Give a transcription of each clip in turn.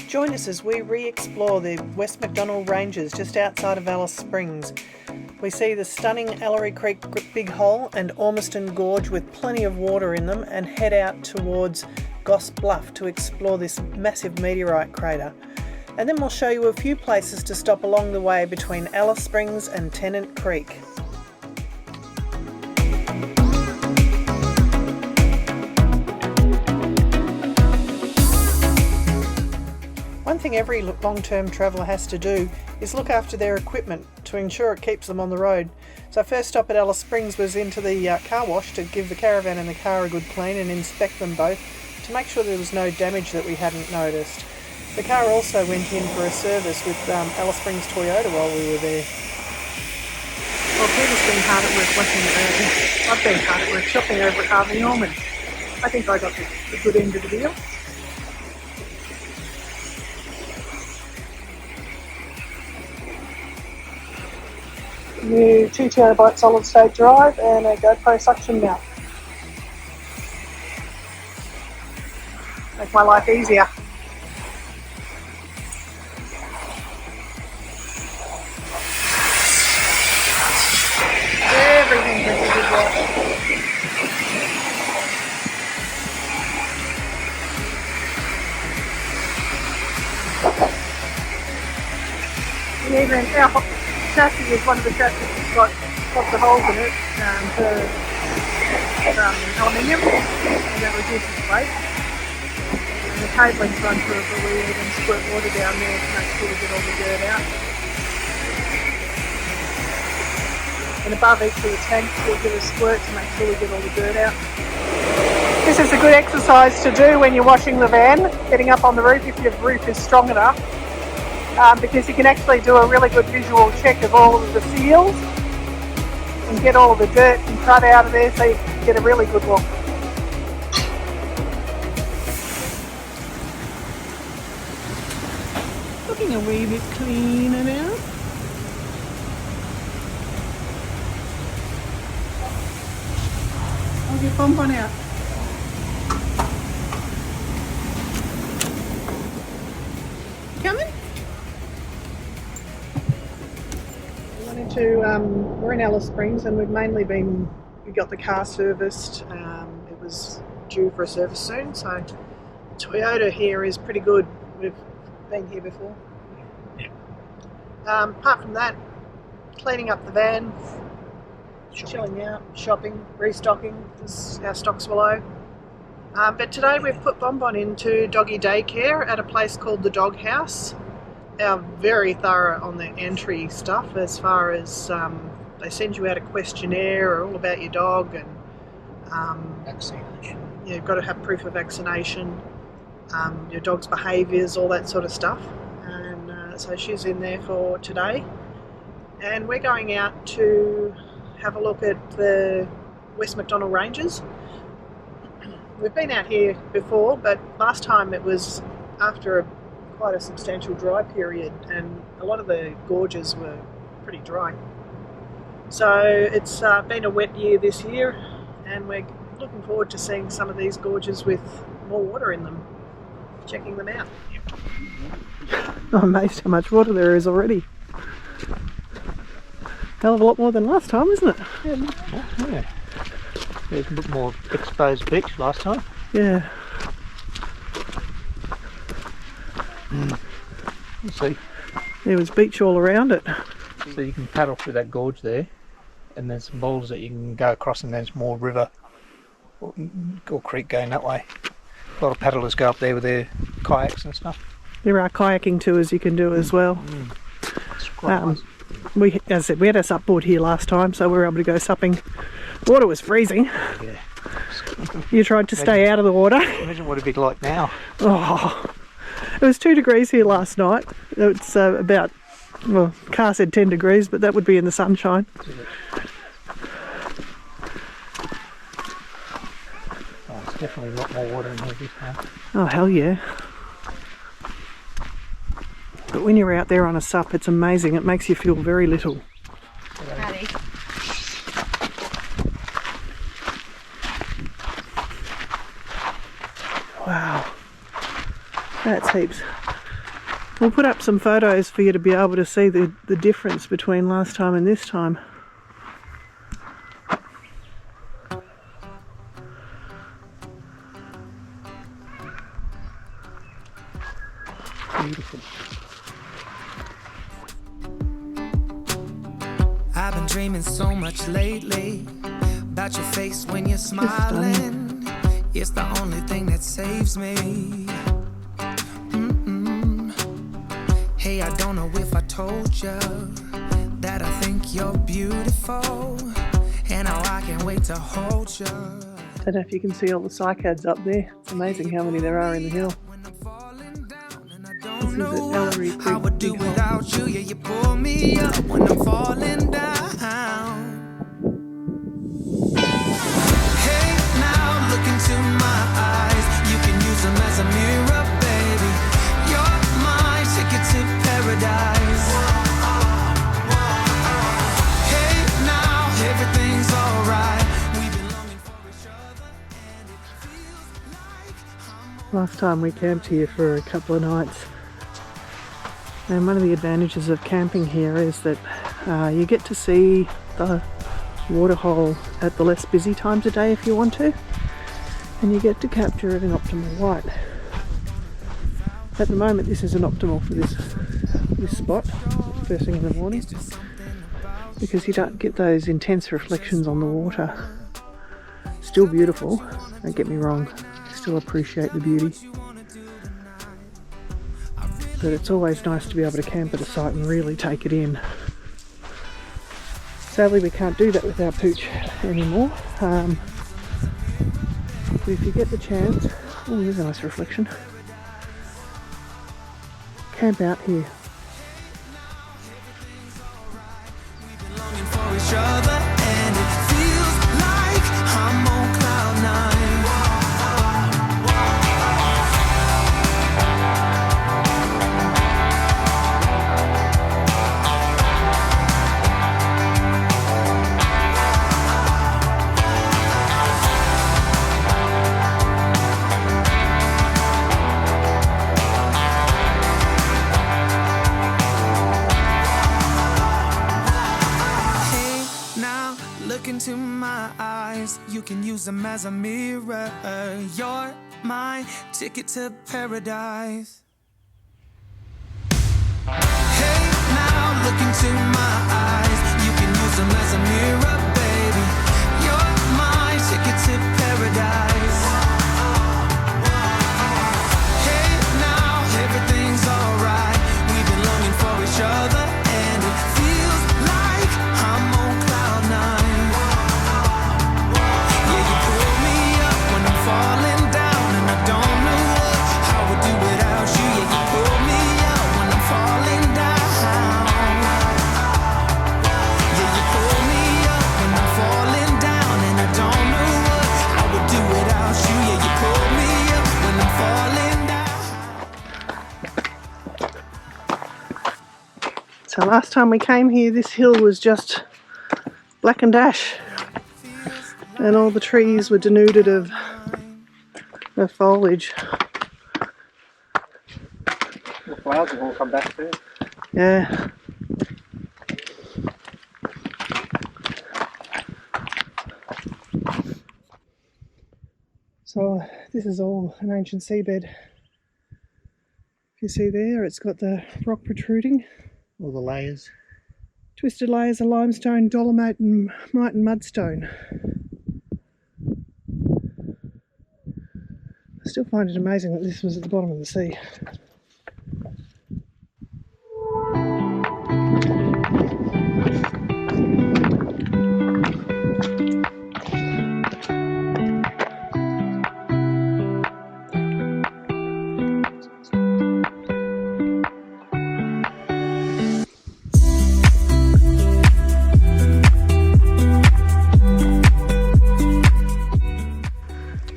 Join us as we re-explore the West MacDonnell Ranges just outside of Alice Springs. We see the stunning Ellery Creek Big Hole and Ormiston Gorge with plenty of water in them, and head out towards Gosse Bluff to explore this massive meteorite crater. And then we'll show you a few places to stop along the way between Alice Springs and Tennant Creek. One thing every long-term traveller has to do is look after their equipment to ensure it keeps them on the road. So first stop at Alice Springs was into the car wash to give the caravan and the car a good clean and inspect them both to make sure there was no damage that we hadn't noticed. The car also went in for a service with Alice Springs Toyota while we were there. Well, Peter's been hard at work washing the van. I've been hard at work shopping over at Harvey Norman. I think I got the good end of the deal. New 2 terabyte solid state drive and a GoPro suction mount. Make my life easier. Everything considered well. And even our chassis is one of the chassis that's got lots of holes in it for aluminium, and that reduces weight. And the cabling's run through it, but we even squirt water down there to make sure we get all the dirt out. And above each of the tanks we'll get a squirt to make sure we get all the dirt out. This is a good exercise to do when you're washing the van, getting up on the roof if your roof is strong enough. Because you can actually do a really good visual check of all of the seals and get all the dirt and crud out of there so you can get a really good look. Looking a wee bit cleaner now. I'll get bonbon out. Coming? We're in Alice Springs and we got the car serviced. It was due for a service soon, so Toyota here is pretty good. We've been here before. Yeah. Apart from that, cleaning up the van, chilling out, shopping, restocking, because our stock's low. But today we've put Bonbon into Doggy Day Care at a place called the Dog House. They're very thorough on the entry stuff, as far as they send you out a questionnaire all about your dog, and vaccination. You've got to have proof of vaccination, your dog's behaviours, all that sort of stuff. And so she's in there for today, and we're going out to have a look at the West MacDonnell Ranges. We've been out here before, but last time it was after quite a substantial dry period, and a lot of the gorges were pretty dry. So it's been a wet year this year, and we're looking forward to seeing some of these gorges with more water in them, checking them out. I'm amazed how much water there is already. Hell of a lot more than last time, isn't it? Yeah. There's a bit more exposed beach last time. Yeah. You see. There was beach all around it. So you can paddle through that gorge there, and there's some boulders that you can go across, and there's more river or creek going that way. A lot of paddlers go up there with their kayaks and stuff. There are kayaking tours you can do as well. It's quite nice. As I said, we had a sup board here last time, so we were able to go supping. The water was freezing. Yeah. You tried to stay out of the water. Imagine what it'd be like now. Oh, it was 2 degrees here last night. It's about, well, car said 10 degrees, but that would be in the sunshine. Oh, it's definitely a lot more water in here this time. Oh, hell yeah. But when you're out there on a sup, it's amazing. It makes you feel very little. Howdy. Wow. That's heaps. We'll put up some photos for you to be able to see the difference between last time and this time. Beautiful. I've been dreaming so much lately about your face when you're smiling. It's the only thing that saves me. Hey, I don't know if I told you that I think you're beautiful, and now I can't wait to hold you. I don't know if you can see all the cycads up there. It's amazing how many there are in the hill. This is at Ellery Creek. I would do without you. Yeah, you pull me up when I'm falling down. Hey, now look into my eyes. You can use them as a mirror, baby. You're my ticket to paradise. Hey, now everything's alright. We've been longing for each other, and it feels like Last time we camped here for a couple of nights. And one of the advantages of camping here is that you get to see the waterhole at the less busy times of day if you want to, and you get to capture it in optimal light. At the moment this isn't optimal for this spot, first thing in the morning, because you don't get those intense reflections on the water. Still beautiful, don't get me wrong, still appreciate the beauty. But it's always nice to be able to camp at a site and really take it in. Sadly we can't do that with our pooch anymore. But if you get the chance, oh, here's a nice reflection. Camp out here. we've been longing for each other, and it feels like I'm on cloud nine. Into my eyes, you can use them as a mirror. You're my ticket to paradise. Hey, now look into my eyes, you can use them as a mirror, baby. You're my ticket to paradise. Hey, now everything's alright. We've been longing for each other, and it feels like I'm on cloud nine. Falling down, and I don't know what I would do without you. Yeah, you pull me up when I'm falling down. Yeah, you pull me up when I'm falling down, and I don't know what I would do without you. Yeah, you pull me up when I'm falling down. So last time we came here, this hill was just black and ash, and all the trees were denuded of foliage. The flowers have all come back too. Yeah. So this is all an ancient seabed. If you see there, it's got the rock protruding. All the layers. Twisted layers of limestone, dolomite and mudstone. I still find it amazing that this was at the bottom of the sea.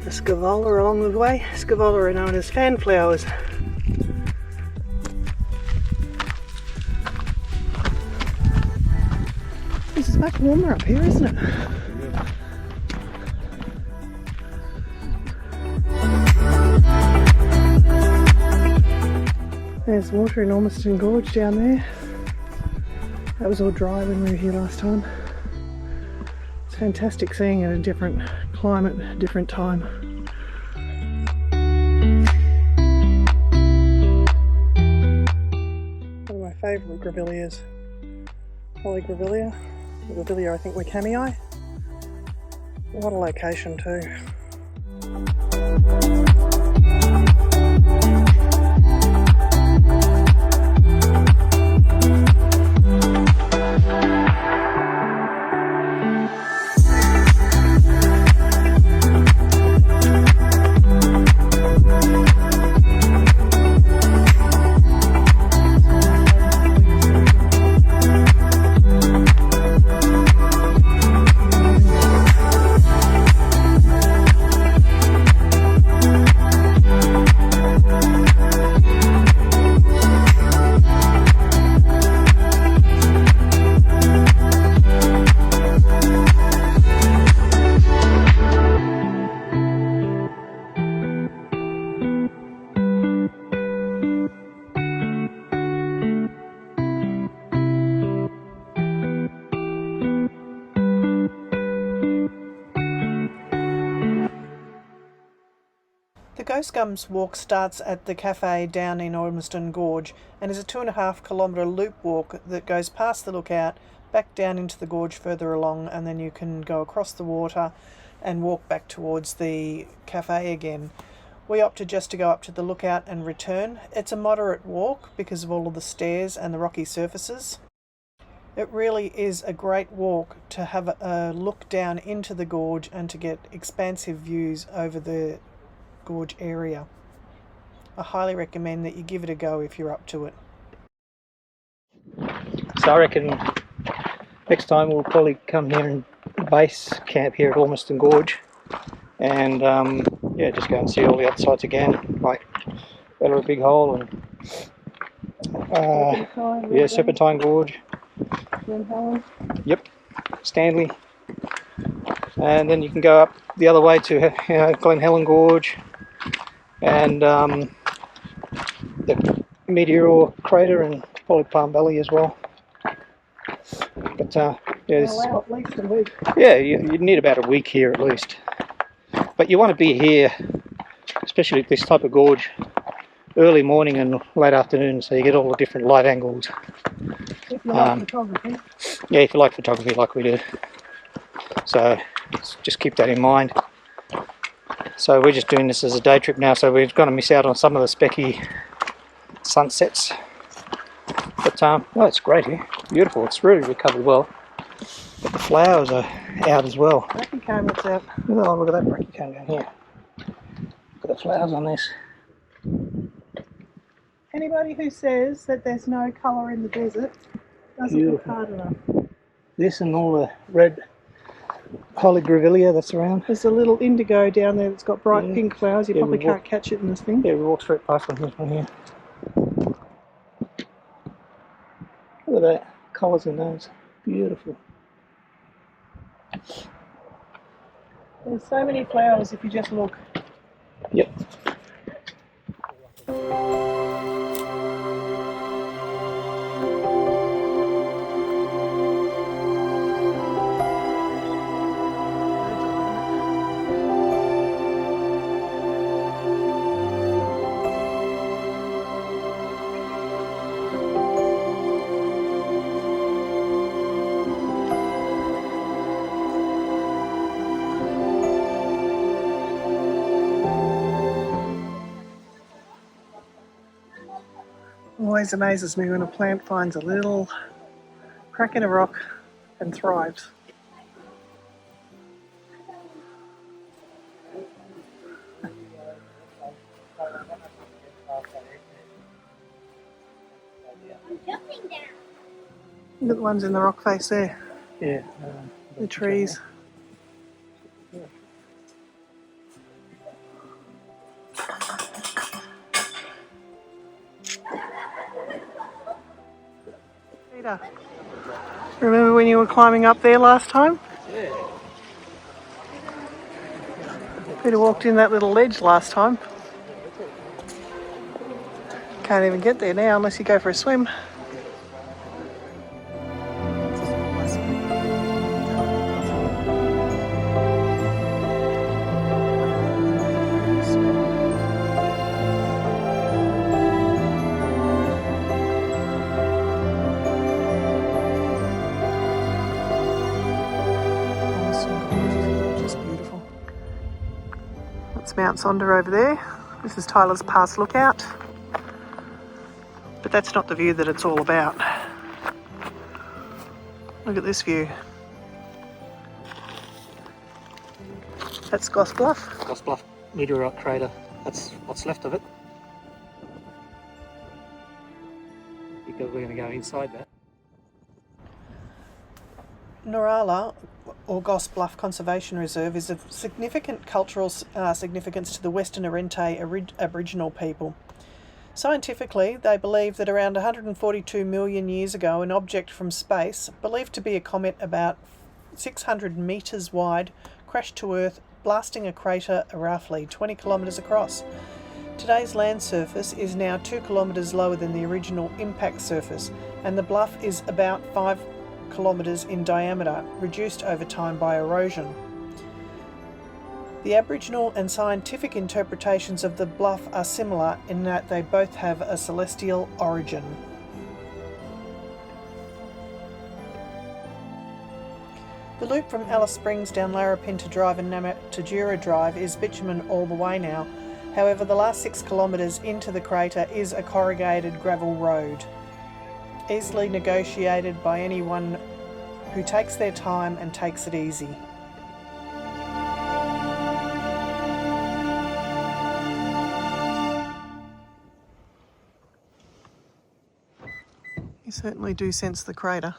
Scavola along the way. Scavola are known as fan flowers. This is much warmer up here, isn't it? There's water in Ormiston Gorge down there. That was all dry when we were here last time. It's fantastic seeing it at a different climate, different time. One of my favourite grevilleas. Polygrevillea. Grevillea, I think, were camii. What a location too. The Gosse Gums walk starts at the cafe down in Ormiston Gorge and is a 2.5 kilometre loop walk that goes past the lookout, back down into the gorge further along, and then you can go across the water and walk back towards the cafe again. We opted just to go up to the lookout and return. It's a moderate walk because of all of the stairs and the rocky surfaces. It really is a great walk to have a look down into the gorge and to get expansive views over the gorge area. I highly recommend that you give it a go if you're up to it. So I reckon next time we'll probably come here and base camp here at Ormiston Gorge, and yeah, just go and see all the other sites again, like Bella Big Hole and yeah, Serpentine Gorge. Yep, Stanley, and then you can go up the other way to Glen Helen Gorge and the Meteor Crater and probably Palm Valley as well. But yeah, At least a week. yeah, you need about a week here at least. But you want to be here, especially at this type of gorge, early morning and late afternoon, so you get all the different light angles. If you like photography. Yeah, if you like photography like we do. So just keep that in mind. So we're just doing this as a day trip now, so we're going to miss out on some of the specky sunsets. But well, it's great here. Beautiful. It's really recovered well. But the flowers are out as well. Brachycone looks out. Oh, look at that brachycone down here. Look at the flowers on this. Anybody who says that there's no colour in the desert doesn't look hard enough. This and all the red Polygrevillea that's around. There's a little indigo down there that's got bright pink flowers. You Yeah, probably we can't catch it in this thing. Yeah, we walked straight past one here. Look at that, colours in those. Beautiful. There's so many flowers if you just look. Yep. Always amazes me when a plant finds a little crack in a rock and thrives. Look at the ones in the rock face there, Yeah. the trees. Peter, remember when you were climbing up there last time? Yeah. Peter walked in that little ledge last time. can't even get there now unless you go for a swim. Just beautiful. That's Mount Sonder over there. This is Tyler's Pass Lookout. But that's not the view that it's all about. Look at this view. That's Gosse Bluff. Gosse Bluff meteorite crater. That's what's left of it. Because we're going to go inside that. Norala, or Gosse Bluff Conservation Reserve, is of significant cultural significance to the Western Arrernte Aboriginal people. Scientifically, they believe that around 142 million years ago, an object from space, believed to be a comet about 600 metres wide, crashed to Earth, blasting a crater roughly 20 kilometres across. Today's land surface is now 2 kilometres lower than the original impact surface, and the bluff is about 5 kilometres in diameter, reduced over time by erosion. The Aboriginal and scientific interpretations of the bluff are similar in that they both have a celestial origin. The loop from Alice Springs down Larapinta Drive and Namatjura Drive is bitumen all the way now. However, the last 6 kilometres into the crater is a corrugated gravel road, easily negotiated by anyone who takes their time and takes it easy. You certainly do sense the crater.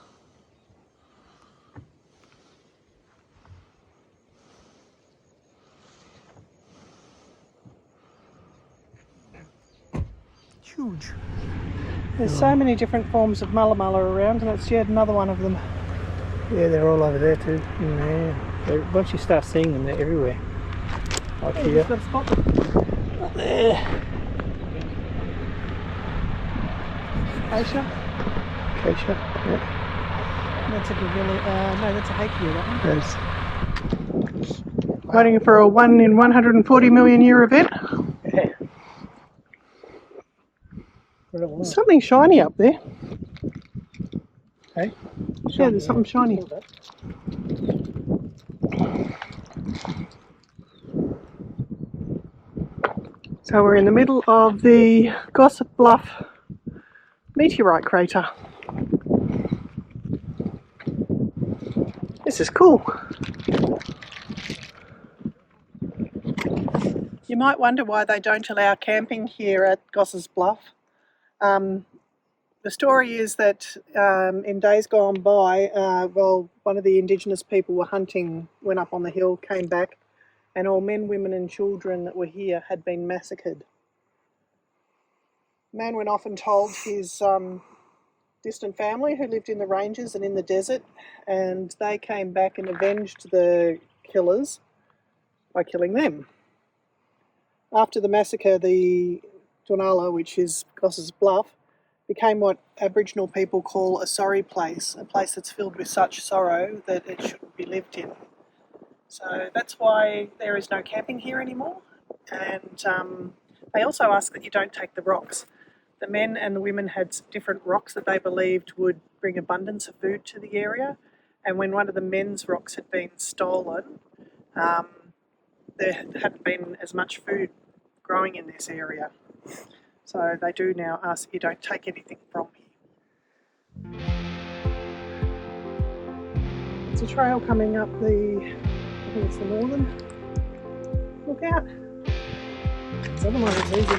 Huge. There's so many different forms of mulla around, and that's yet another one of them. Yeah, they're all over there too. In there. Once you start seeing them, they're everywhere. Like Yeah, here. you've got to spot them. Up there. Acacia. Acacia. Yeah. That's a good really, no, that's a hakea, that one. There's Waiting for a 1 in 140 million year event. yeah. There's something shiny up there. Hey? Yeah, there's something shiny. So we're in the middle of the Gosse Bluff meteorite crater. This is cool. You might wonder why they don't allow camping here at Gosse's Bluff. The story is that in days gone by, one of the Indigenous people were hunting, went up on the hill, came back, and all men, women and children that were here had been massacred. The man went off and told his distant family who lived in the ranges and in the desert, and they came back and avenged the killers by killing them. After the massacre, the Donala, which is Gosse's Bluff, became what Aboriginal people call a sorry place, a place that's filled with such sorrow that it shouldn't be lived in. So that's why there is no camping here anymore, and they also ask that you don't take the rocks. The men and the women had different rocks that they believed would bring abundance of food to the area, and when one of the men's rocks had been stolen, there hadn't been as much food growing in this area. So they do now ask that you don't take anything from here. It's a trail coming up I think it's the northern lookout. This other one is easy.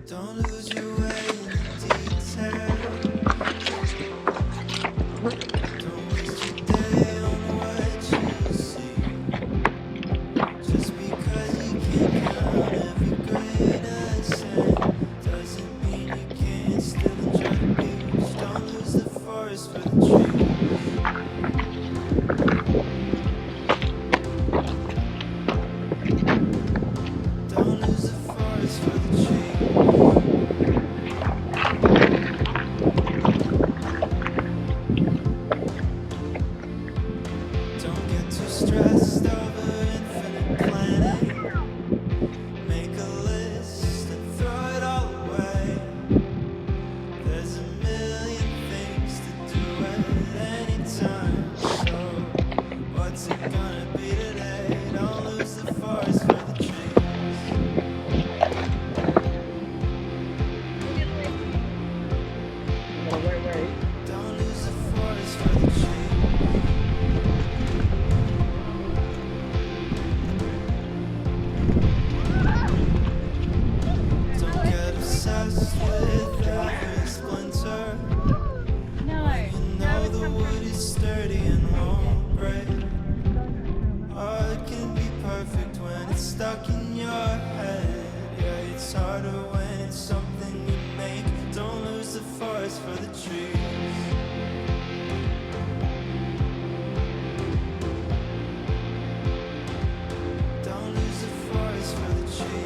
Don't lose your way in detail. Don't waste your day on what you see. Just because you can't count every grain of sand doesn't mean you can't still enjoy the views. Don't lose the forest for the trees. gets stuck in your head. Yeah, it's harder when it's something you make. Don't lose the forest for the trees. Don't lose the forest for the trees.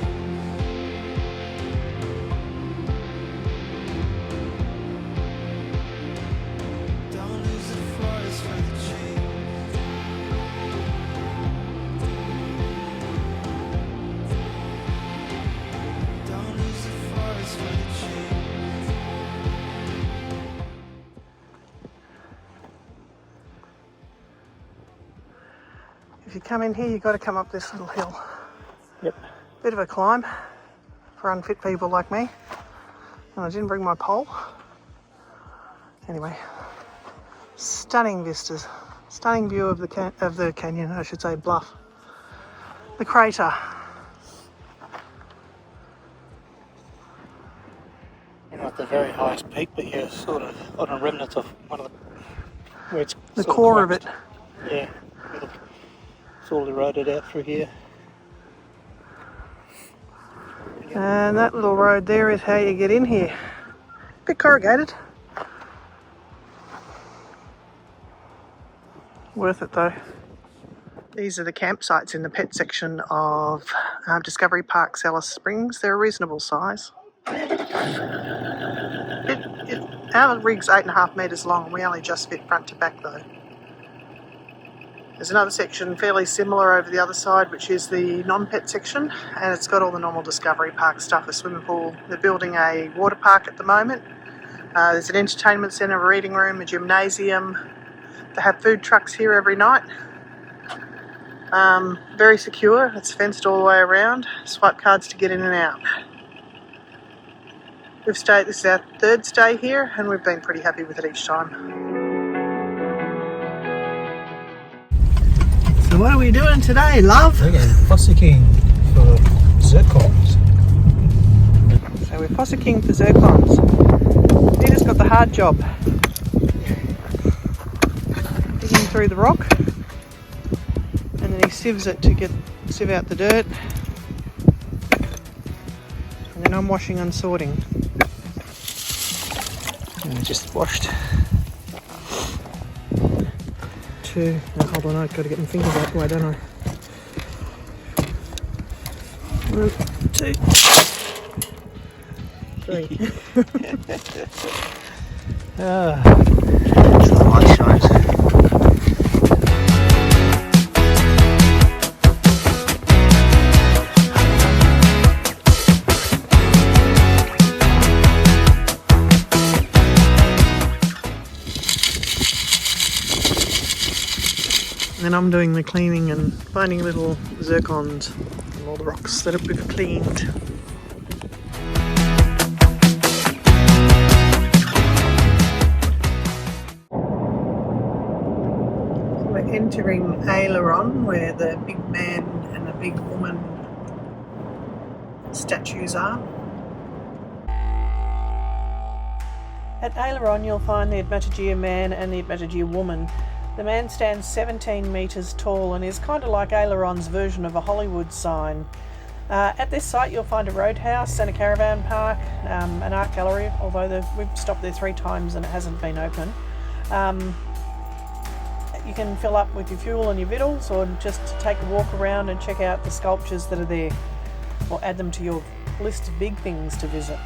Don't lose the forest for the trees. Don't lose the forest for the trees. If you come in here, you've got to come up this little hill. Yep. Bit of a climb for unfit people like me. And I didn't bring my pole. Anyway, stunning vistas. Stunning view of the canyon, I should say, bluff. The crater. You're not at the very highest peak, but you're sort of on a remnant of one of the where it's The sort of core of it. collapsed. Yeah. It's all eroded out through here. And that little road there is how you get in here. Bit corrugated. Worth it though. These are the campsites in the pet section of Discovery Park's Alice Springs. They're a reasonable size. Our rig's 8.5 metres long. We only just fit front to back though. There's another section fairly similar over the other side, which is the non-pet section, and it's got all the normal Discovery Park stuff, a swimming pool. They're building a water park at the moment. There's an entertainment centre, a reading room, a gymnasium. They have food trucks here every night. Very secure, it's fenced all the way around. Swipe cards to get in and out. This is our third stay here, and we've been pretty happy with it each time. So what are we doing today, love? We're going fossicking for zircons. So we're fossicking for zircons. Peter's got the hard job. Digging through the rock, and then he sieves it to sieve out the dirt. And then I'm washing and sorting. And we just washed. Now, hold on, I've got to get my fingers out the way, don't I? 1, 2, 3. That's the light shines. And then I'm doing the cleaning and finding little zircons on all the rocks that we've cleaned. So we're entering Aileron, where the big man and the big woman statues are. At Aileron you'll find the Adventure man and the Adventure woman. The man stands 17 metres tall and is kind of like Aileron's version of a Hollywood sign. At this site you'll find a roadhouse and a caravan park, an art gallery, although we've stopped there 3 times and it hasn't been open. You can fill up with your fuel and your victuals, or just take a walk around and check out the sculptures that are there, or add them to your list of big things to visit.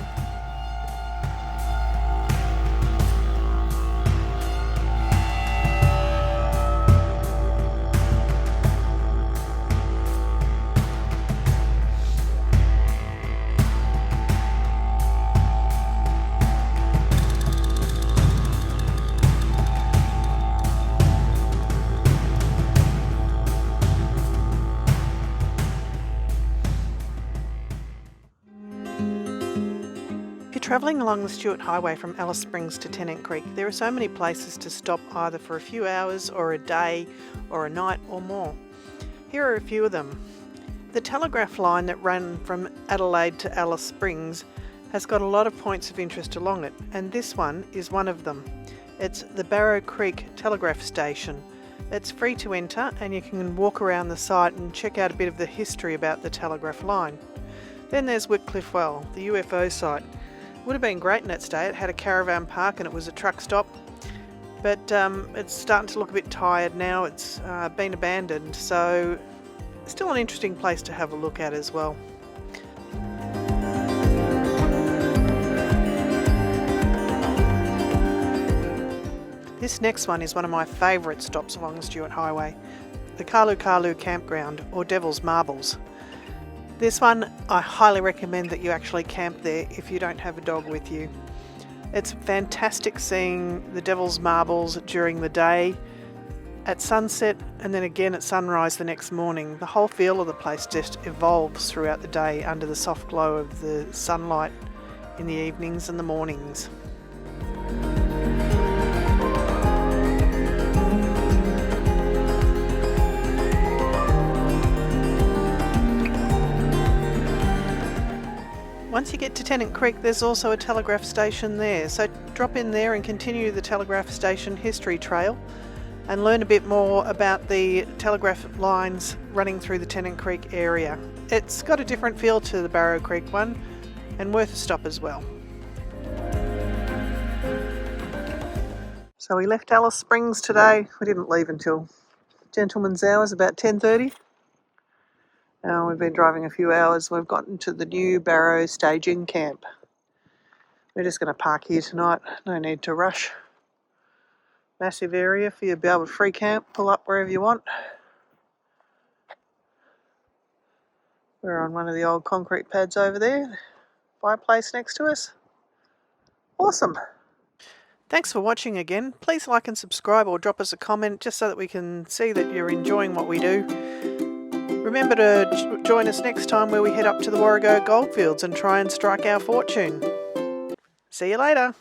Travelling along the Stuart Highway from Alice Springs to Tennant Creek, there are so many places to stop either for a few hours or a day or a night or more. Here are a few of them. The telegraph line that ran from Adelaide to Alice Springs has got a lot of points of interest along it, and this one is one of them. It's the Barrow Creek Telegraph Station. It's free to enter and you can walk around the site and check out a bit of the history about the telegraph line. Then there's Wycliffe Well, the UFO site. Would have been great in its day. It had a caravan park and it was a truck stop, but it's starting to look a bit tired now. It's been abandoned, so still an interesting place to have a look at as well. This next one is one of my favourite stops along the Stuart Highway, the Kalu Kalu Campground, or Devil's Marbles. This one I highly recommend that you actually camp there if you don't have a dog with you. It's fantastic seeing the Devil's Marbles during the day, at sunset, and then again at sunrise the next morning. The whole feel of the place just evolves throughout the day under the soft glow of the sunlight in the evenings and the mornings. Once you get to Tennant Creek, there's also a telegraph station there, so drop in there and continue the telegraph station history trail and learn a bit more about the telegraph lines running through the Tennant Creek area. It's got a different feel to the Barrow Creek one and worth a stop as well. So we left Alice Springs today. We didn't leave until gentleman's hours, about 10:30. We've been driving a few hours. We've gotten to the new Barrow staging camp. We're just going to park here tonight. No need to rush. Massive area for you to be able to free camp, pull up wherever you want. We're on one of the old concrete pads over there. Fireplace next to us. Awesome. Thanks for watching again. Please like and subscribe or drop us a comment just so that we can see that you're enjoying what we do. Remember to join us next time where we head up to the Warrego goldfields and try and strike our fortune. See you later.